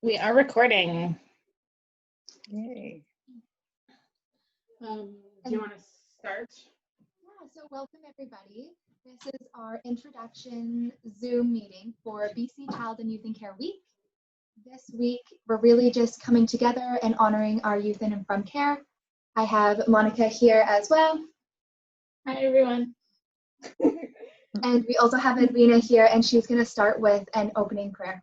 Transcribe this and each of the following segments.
We are recording. Yay. Do you want to start? Yeah, so welcome everybody. This is our introduction Zoom meeting for BC Child and Youth in Care Week. This week, we're really just coming together and honoring our youth in and from care. I have Monica here as well. Hi, everyone. And we also have Edwina here, and she's going to start with an opening prayer.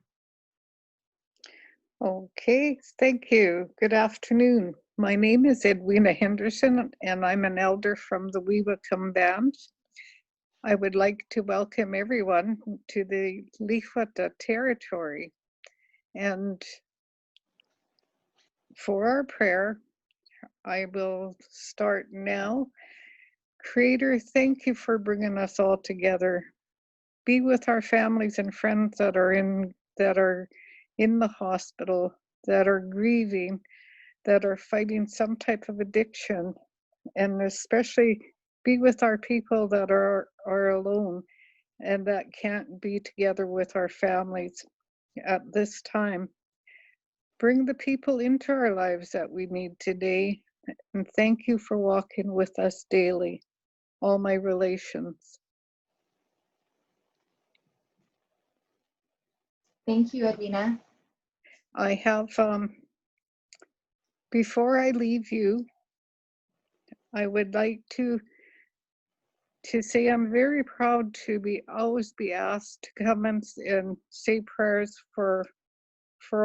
Okay, thank you. Good afternoon. My name is Edwina Henderson, and I'm an elder from the BCCYICW band. I would like to welcome everyone to the Lifuta territory. And for our prayer, I will start now. Creator, thank you for bringing us all together. Be with our families and friends that are in the hospital, that are grieving, that are fighting some type of addiction, and especially be with our people that are alone and that can't be together with our families at this time. Bring the people into our lives that we need today, and thank you for walking with us daily, all my relations. Thank you, Edwina. I have, before I leave you, I would like to say I'm very proud to always be asked to come and say prayers for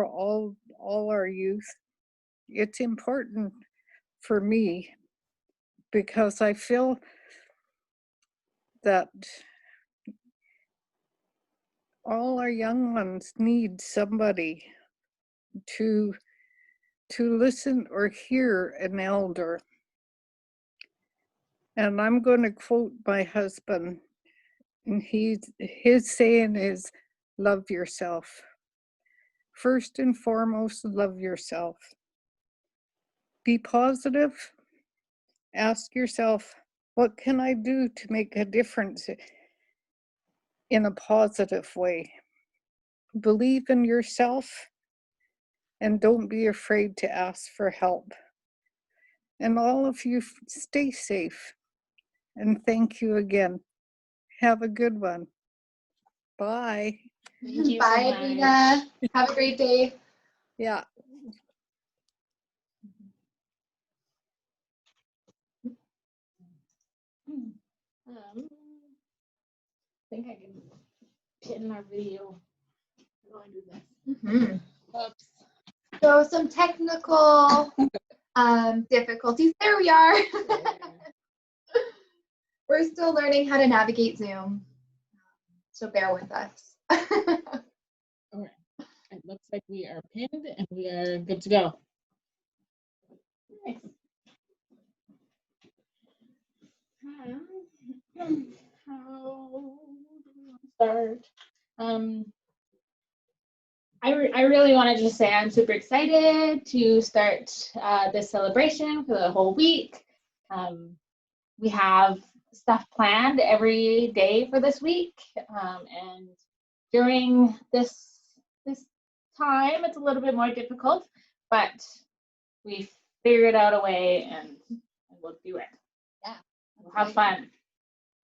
all our youth. It's important for me because I feel that all our young ones need somebody to listen or hear an elder. And I'm going to quote my husband, and his saying is, love yourself. First and foremost, love yourself. Be positive. Ask yourself, what can I do to make a difference in a positive way? Believe in yourself and don't be afraid to ask for help. And all of you, stay safe. And thank you again. Have a good one. Bye. Thank you Bye, so much. Edwina. Have a great day. Yeah. I think I can pin our video. Go and do this. Oops. So some technical difficulties. There we are. We're still learning how to navigate Zoom, so bear with us. Okay. It looks like we are pinned and we are good to go. Nice. How do we want to start? I really want to just say I'm super excited to start this celebration for the whole week. We have stuff planned every day for this week, and during this time it's a little bit more difficult, but we figured out a way and we'll do it. Yeah, we'll have fun.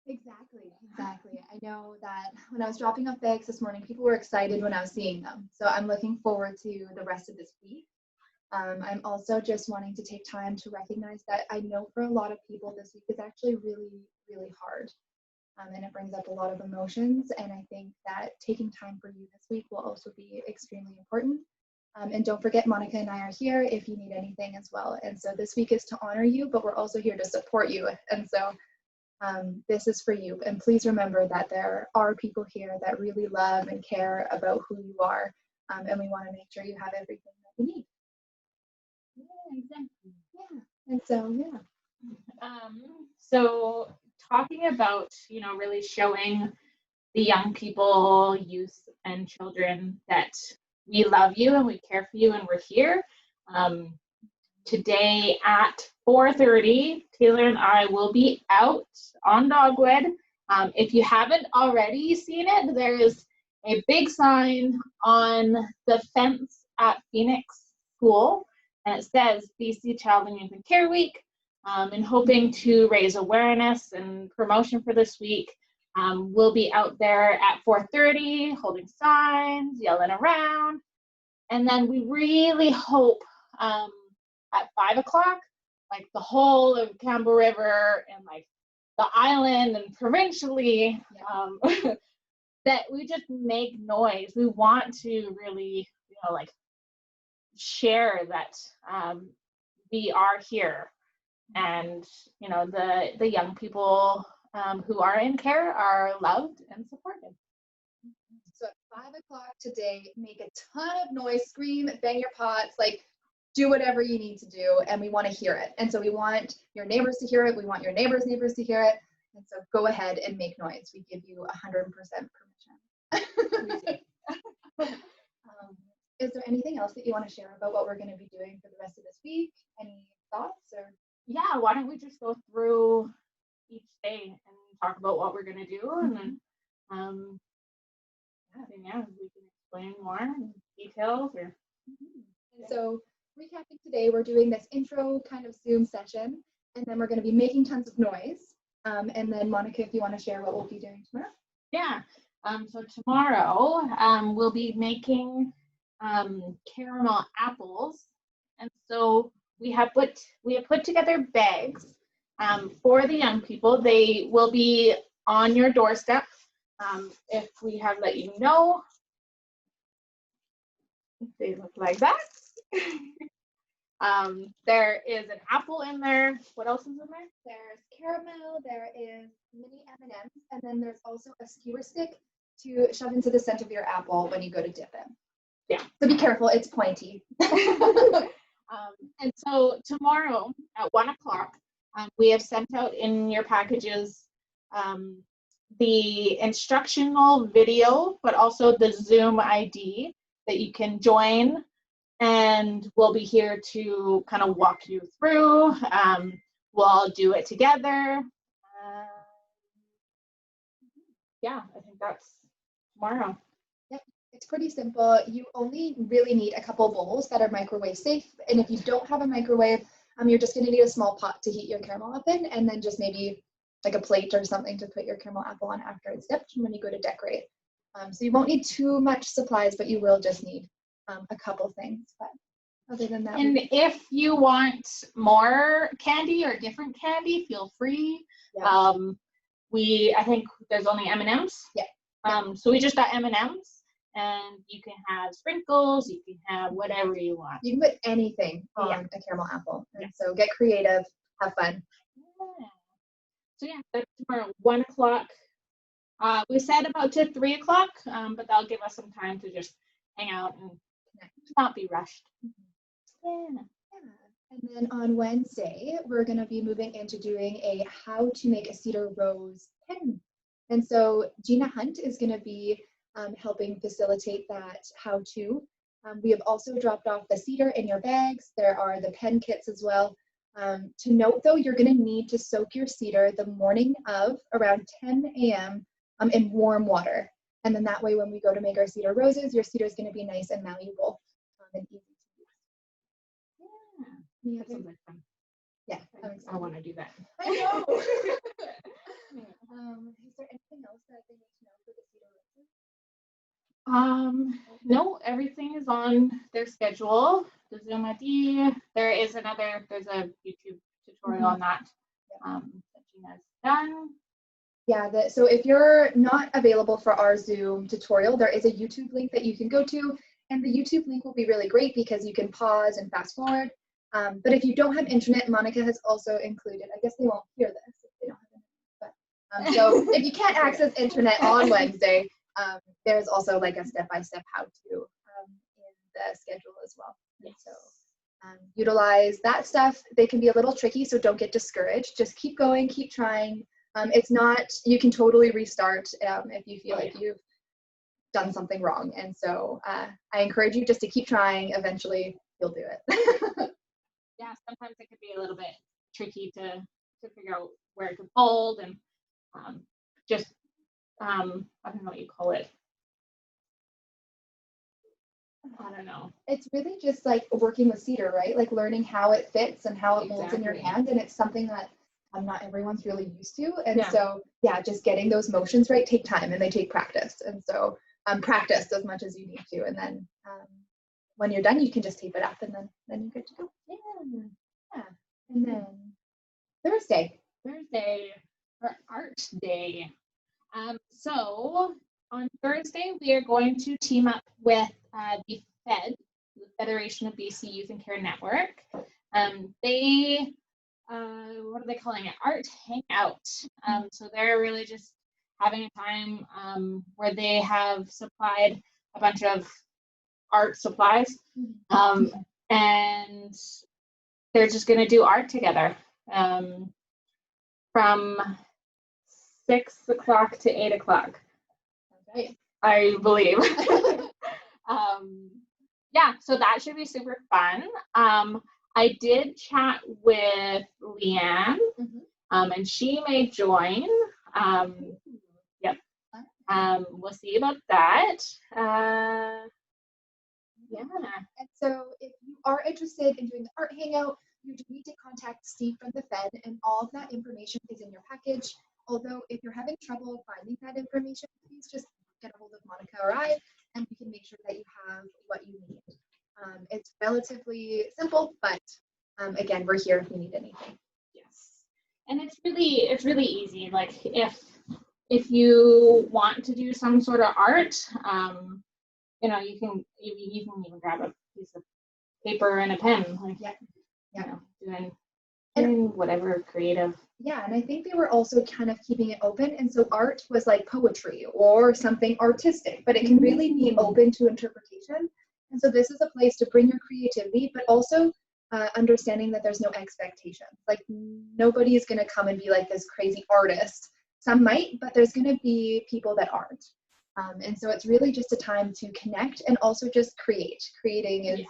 Exactly. I know that when I was dropping off bags this morning, people were excited when I was seeing them. So I'm looking forward to the rest of this week. I'm also just wanting to take time to recognize that I know for a lot of people this week is actually really, really hard. And it brings up a lot of emotions. And I think that taking time for you this week will also be extremely important. And don't forget, Monica and I are here if you need anything as well. And so this week is to honor you, but we're also here to support you. And so this is for you. And please remember that there are people here that really love and care about who you are. And we want to make sure you have everything that you need. Yeah, exactly. Yeah. And so, yeah. So talking about, really showing the young people, youth and children that we love you and we care for you and we're here. Today at 4:30, Taylor and I will be out on Dogwood. If you haven't already seen it, there is a big sign on the fence at Phoenix School, and it says BC Child and Youth and Care Week, and hoping to raise awareness and promotion for this week. We'll be out there at 4:30 holding signs, yelling around, and then we really hope at 5 o'clock, like the whole of Campbell River and like the island and provincially, that we just make noise. We want to really, like share that we are here, and the young people who are in care are loved and supported. So at 5 o'clock today, make a ton of noise, scream, bang your pots, like do whatever you need to do, and we want to hear it. And so we want your neighbors to hear it. We want your neighbors' neighbors to hear it. And so go ahead and make noise. We give you 100% permission. Is there anything else that you want to share about what we're going to be doing for the rest of this week? Any thoughts? Or yeah, why don't we just go through each day and talk about what we're going to do, and then we can explain more details. Or and so recapping today, we're doing this intro kind of Zoom session, and then we're going to be making tons of noise. And then Monica, if you want to share what we'll be doing tomorrow. Yeah. So tomorrow we'll be making caramel apples, and so we have put together bags for the young people. They will be on your doorstep. If we have let you know, they look like that. There is an apple in there. What else is in there? There's caramel, there is mini M&Ms, and then there's also a skewer stick to shove into the center of your apple when you go to dip it. Yeah. So be careful, it's pointy. And so tomorrow at 1 o'clock, we have sent out in your packages the instructional video, but also the Zoom ID that you can join, and we'll be here to kind of walk you through. We'll all do it together. Yeah, I think that's tomorrow. Yep, it's pretty simple. You only really need a couple bowls that are microwave safe, and if you don't have a microwave, you're just going to need a small pot to heat your caramel up in, and then just maybe like a plate or something to put your caramel apple on after it's dipped when you go to decorate. So you won't need too much supplies, but you will just need a couple things. But other than that, and if you want more candy or different candy, feel free. Yeah. I think there's only M&Ms. Yeah. So we just got M&Ms, and you can have sprinkles, you can have whatever you want. You can put anything on a caramel apple. And so get creative, have fun. Yeah. So yeah, that's tomorrow, 1 o'clock. We said about to 3 o'clock, but that'll give us some time to just hang out and not be rushed. Yeah. And then on Wednesday, we're going to be moving into doing a how to make a cedar rose pen. And so Gina Hunt is going to be helping facilitate that how to. We have also dropped off the cedar in your bags. There are the pen kits as well. To note though, you're going to need to soak your cedar the morning of around 10 a.m. In warm water. And then that way when we go to make our cedar roses, your cedar is going to be nice and malleable and easy to use. Yeah. That sounds like fun. Yeah. I want to do that. I know. Is there anything else that they need to know for the cedar roses? No, everything is on their schedule. The Zoom ID. There's a YouTube tutorial on that. That Gina's done. Yeah, so if you're not available for our Zoom tutorial, there is a YouTube link that you can go to, and the YouTube link will be really great because you can pause and fast forward. But if you don't have internet, Monica has also included, I guess they won't hear this if they don't have internet, but so if you can't access internet on Wednesday, there's also like a step-by-step how-to in the schedule as well. And so utilize that stuff. They can be a little tricky, so don't get discouraged. Just keep going, keep trying. It's not, you can totally restart if you feel like you've done something wrong. And so I encourage you just to keep trying. Eventually you'll do it. Yeah, sometimes it could be a little bit tricky to figure out where to fold, and just I don't know what you call it. I don't know. It's really just like working with cedar, right? Like learning how it fits and how it molds in your Exactly. hand. And it's something that not everyone's really used to. And Yeah. so, yeah, just getting those motions right take time and they take practice. And so practice as much as you need to. And then when you're done, you can just tape it up and then you're good to go. Yeah. Yeah. And then Thursday, for Art Day. So on Thursday, we are going to team up with the FED, the Federation of BC Youth and Care Network. They, what are they calling it? Art Hangout. So they're really just having a time where they have supplied a bunch of art supplies, and they're just going to do art together from 6 o'clock to 8 o'clock. right? I believe. Yeah, so that should be super fun. I did chat with Leanne, and she may join. Yep. We'll see about that. Yeah. And so if you are interested in doing the art hangout, you do need to contact Steve from the Fed, and all of that information is in your package. Although if you're having trouble finding that information, please just get a hold of Monica or I, and we can make sure that you have what you need. It's relatively simple, but again, we're here if you need anything. Yes. And it's really easy. Like if you want to do some sort of art, you know, you can even grab a piece of paper and a pen, like you know, doing whatever creative. Yeah, and I think they were also kind of keeping it open, and so art was like poetry or something artistic, but it can really be open to interpretation. And so this is a place to bring your creativity, but also understanding that there's no expectations. Like nobody is going to come and be like this crazy artist. Some might, but there's going to be people that aren't. And so it's really just a time to connect and also just create. Creating is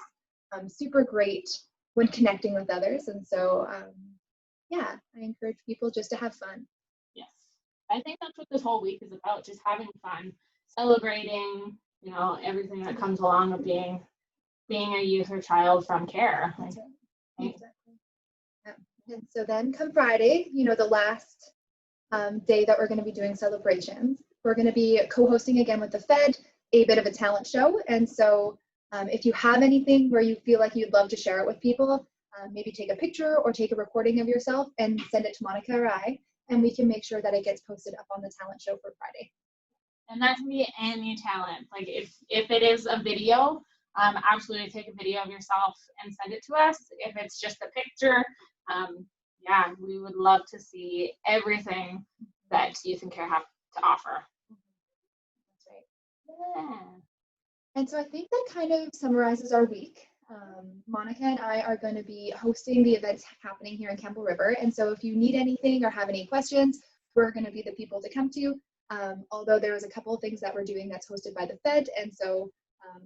super great when connecting with others. And so, yeah, I encourage people just to have fun. Yes. I think that's what this whole week is about, just having fun, celebrating, you know, everything that comes along with being a youth or child from care. Like, right? Exactly. Yeah. And so then come Friday, you know, the last day that we're going to be doing celebrations, we're going to be co-hosting again with the Fed, a bit of a talent show. And so if you have anything where you feel like you'd love to share it with people, maybe take a picture or take a recording of yourself and send it to Monica or I, and we can make sure that it gets posted up on the talent show for Friday. And that can be any talent. Like if it is a video, absolutely take a video of yourself and send it to us. If it's just a picture, yeah, we would love to see everything that Youth and Care have to offer. That's right. Yeah. And so I think that kind of summarizes our week. Monica and I are going to be hosting the events happening here in Campbell River. And so if you need anything or have any questions, we're going to be the people to come to. Although there was a couple of things that we're doing that's hosted by the Fed. And so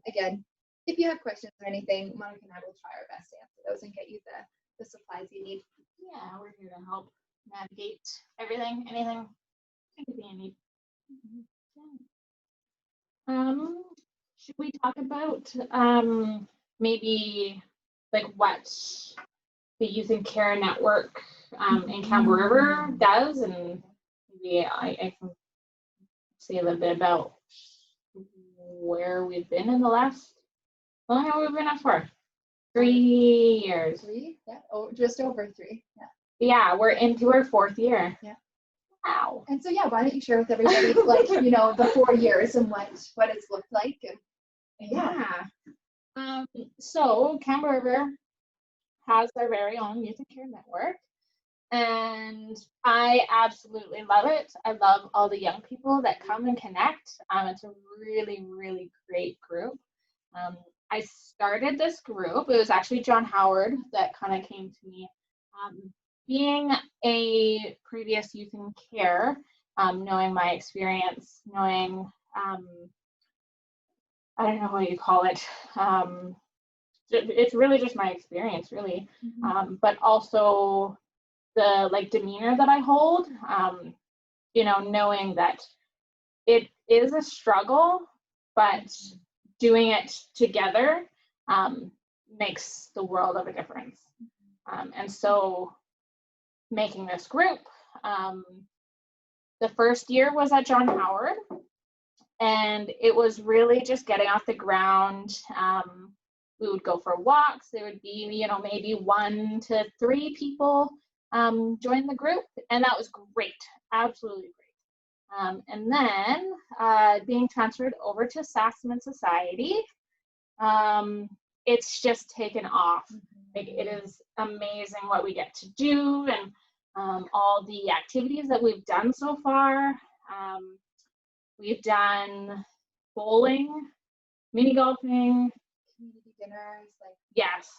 again, if you have questions or anything, Monica and I will try our best to answer those and get you the supplies you need. Yeah, we're here to help navigate everything, anything you need. Should we talk about maybe like what the Youth and Care Network in Campbell River does, and maybe I can say a little bit about where we've been in the last, how long have we been up for? 3 years. 3? Yeah, just over 3. Yeah. Yeah, we're into our 4th year. Yeah. Wow. And so yeah, why don't you share with everybody like, you know, the 4 years and what it's looked like. And yeah. So Campbell River has their very own Youth and Care Network, and I absolutely love it. I love all the young people that come and connect. It's a really, really great group. I started this group. It was actually John Howard that kind of came to me. Being a previous youth in care, knowing my experience, knowing, I don't know what you call it. It's really just my experience, really. But also the demeanor that I hold, you know, knowing that it is a struggle, but doing it together makes the world of a difference. And so making this group, the first year was at John Howard, and it was really just getting off the ground. We would go for walks. There would be, you know, maybe 1 to 3 people join the group, and that was great, absolutely great. And then being transferred over to Sassaman Society, it's just taken off. Like, it is amazing what we get to do, and all the activities that we've done so far. We've done bowling, mini golfing, Community dinners, like, yes.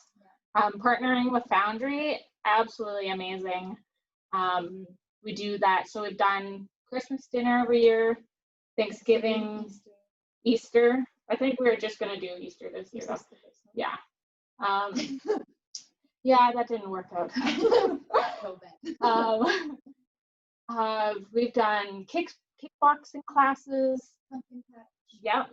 Partnering with Foundry, absolutely amazing. We do that. So we've done Christmas dinner every year, Thanksgiving, Easter. I think we were just gonna do Easter this year though. Yeah. Yeah, that didn't work out. We've done kickboxing classes. Yep.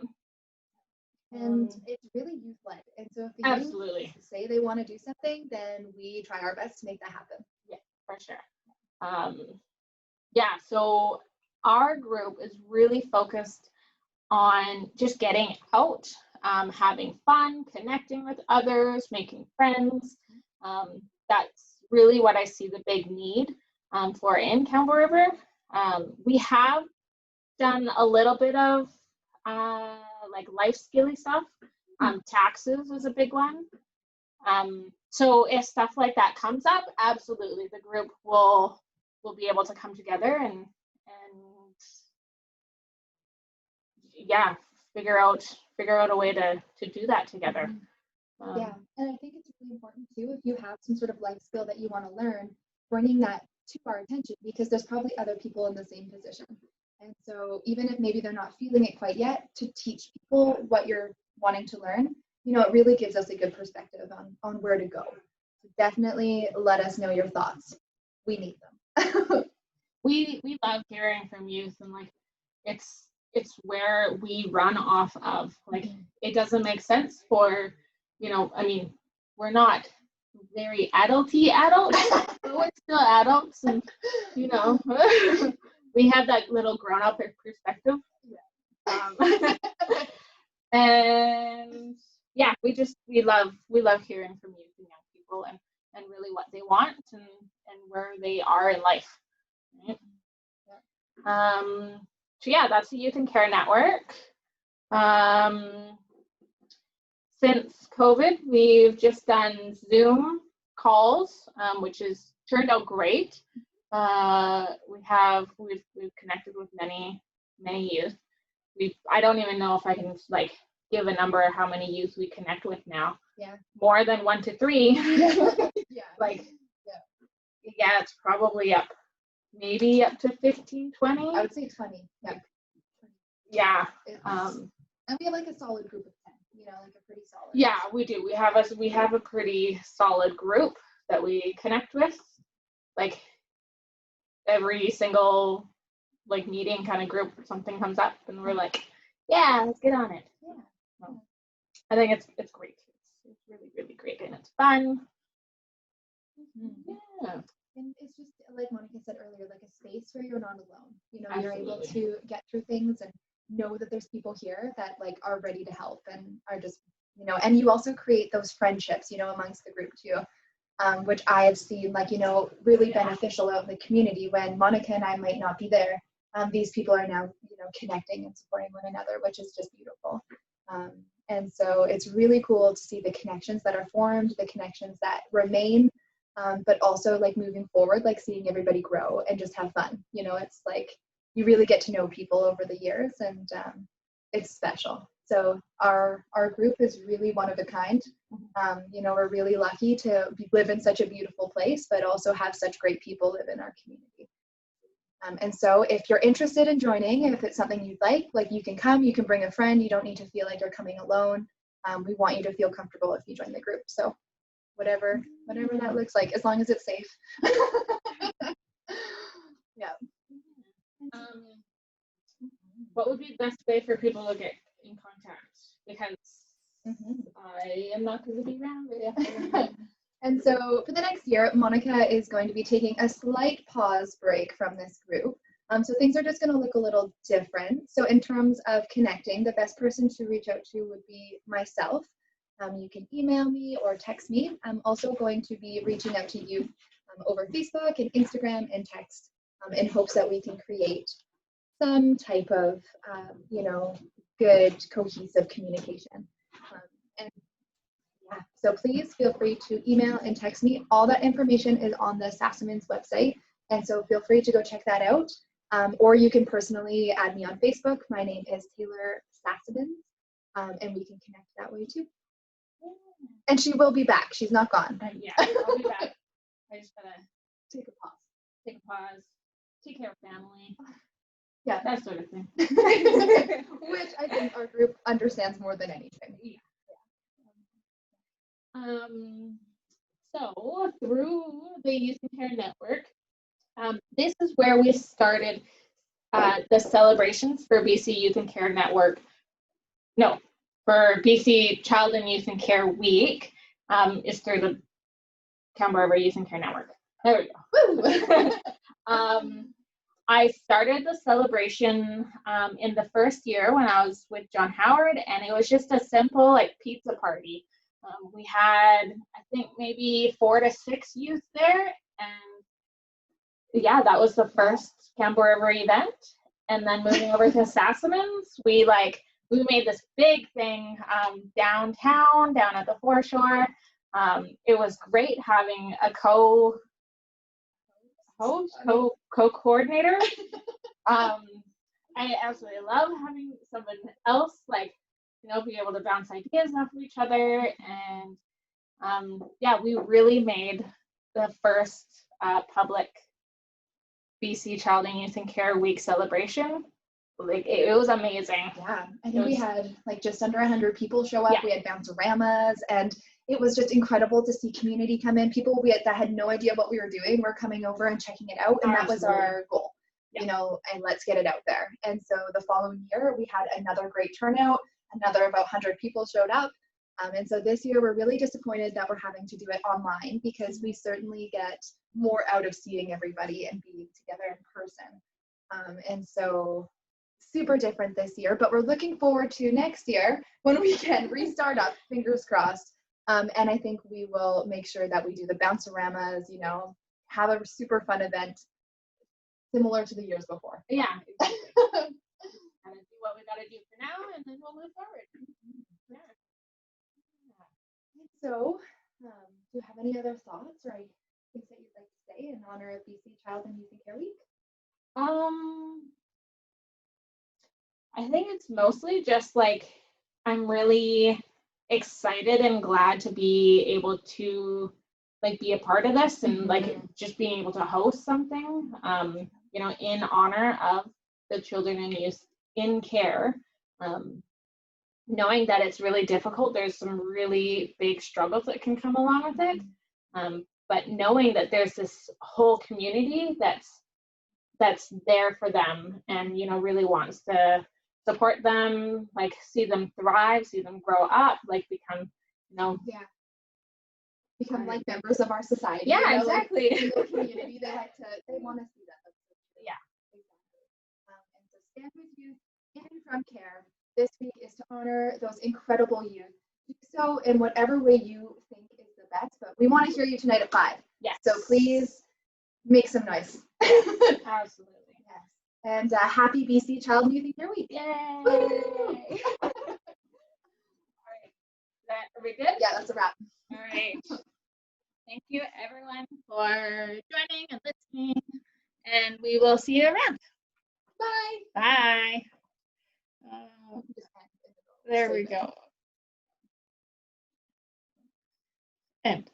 And it's really youth-led. And so if the Absolutely. youth say they want to do something, then we try our best to make that happen. Yeah, for sure. Yeah, so our group is really focused on just getting out, having fun, connecting with others, making friends. That's really what I see the big need for in Campbell River. We have done a little bit of like life skilly stuff. Taxes is a big one. So if stuff like that comes up, absolutely, the group will be able to come together and yeah, figure out a way to do that together. Yeah, and I think it's really important too, if you have some sort of life skill that you want to learn, bringing that to our attention, because there's probably other people in the same position. And so even if maybe they're not feeling it quite yet, to teach people what you're wanting to learn, you know, it really gives us a good perspective on where to go. So definitely let us know your thoughts. We need them. We love hearing from youth, and like it's where we run off of. Like, it doesn't make sense for, you know, I mean, we're not very adulty adults, but we're still adults, and you know, we have that little grown-up perspective. And yeah, we love hearing from youth and young people, and really what they want and where they are in life. Right? So yeah, that's the Youth and Care Network. Since COVID, we've just done Zoom calls, which has turned out great. We've connected with many youth. I don't even know if I can like give a number of how many youth we connect with now. Yeah. More than 1 to 3. Yeah. Like, yeah, it's probably maybe up to 15, 20. I would say 20. Yeah. Yeah. And we have like a solid group of 10, you know, like a pretty solid. Yeah, we do. We have a pretty solid group that we connect with. Like, every single like meeting kind of group, something comes up and we're like, yeah, let's get on it. Yeah. So, I think it's great. It's really, really great, and it's fun. Yeah. And it's just like Monica said earlier, like a space where you're not alone. You know, Absolutely. You're able to get through things and know that there's people here that like are ready to help and are just, you know, and you also create those friendships, you know, amongst the group too, which I have seen like, you know, really beneficial out in the community when Monica and I might not be there. These people are now, you know, connecting and supporting one another, which is just beautiful. And so it's really cool to see the connections that are formed, the connections that remain, but also like moving forward, like seeing everybody grow and just have fun. You know, it's like you really get to know people over the years, and it's special. So our group is really one of a kind. You know, we're really lucky to live in such a beautiful place, but also have such great people live in our community. And so if you're interested in joining, if it's something you'd like you can come, you can bring a friend. You don't need to feel like you're coming alone. We want you to feel comfortable if you join the group. So whatever that looks like, as long as it's safe. Yeah. What would be the best way for people to get in contact because Mhm. I am not going to be around very often. And so for the next year, Monica is going to be taking a slight pause break from this group. So things are just going to look a little different. So in terms of connecting, the best person to reach out to would be myself. You can email me or text me. I'm also going to be reaching out to you over Facebook and Instagram and text in hopes that we can create some type of, good cohesive communication. And yeah, so please feel free to email and text me. All that information is on the Sassaman's website. And so feel free to go check that out. Or you can personally add me on Facebook. My name is Taylor Sassamans, and we can connect that way too. And she will be back. She's not gone. Yeah, I'll be back. I just gotta Take a pause. take a pause, take care of family, Yeah. that sort of thing. Which I think our group understands more than anything. So through the Youth and Care Network, this is where we started the celebrations for BC Youth and Care Network. No, for BC Child and Youth and Care Week is through the Campbell River Youth and Care Network. There we go. I started the celebration in the first year when I was with John Howard, and it was just a simple pizza party. We had, I think, maybe 4 to 6 youth there, and yeah, that was the first Campbell River event. And then moving over to Sassaman's, we made this big thing downtown, down at the foreshore. It was great having a co-coordinator. I absolutely love having someone else be able to bounce ideas off of each other. And yeah, we really made the first public BC Child and Youth and Care Week celebration. It was amazing. Yeah, I think we had just under 100 people show up. Yeah. We had bounce-oramas, and it was just incredible to see community come in. People that had no idea what we were doing were coming over and checking it out, and that was our goal. Yeah. And let's get it out there. And so the following year, we had another great turnout. Another about 100 people showed up. And so this year, we're really disappointed that we're having to do it online, because we certainly get more out of seeing everybody and being together in person. And so super different this year, but we're looking forward to next year when we can restart up, fingers crossed. And I think we will make sure that we do the bounce-oramas, have a super fun event similar to the years before. Yeah, exactly. And do what we got to do for now, and then we'll move forward. Yeah. So, do you have any other thoughts or things that you'd like to say in honor of BC Child and Youth and Care Week? I think it's mostly just I'm really excited and glad to be able to be a part of this, and just being able to host something in honor of the children and youth in care, knowing that it's really difficult. There's some really big struggles that can come along with it, but knowing that there's this whole community that's there for them, and really wants to support them, see them thrive, see them grow up, become become members of our society. Yeah, exactly. In the community, they want to see that. Yeah, exactly. And so Stand With Youth in From Care this week is to honor those incredible youth. Do so in whatever way you think is the best, but we want to hear you tonight at 5. Yes. So please make some noise. Absolutely. Yes. And happy BC Child and Youth and Care Week. Yay! All right. Are we good? Yeah, that's a wrap. All right. Thank you, everyone, for joining and listening, and we will see you around. Bye. Bye. There we go. End.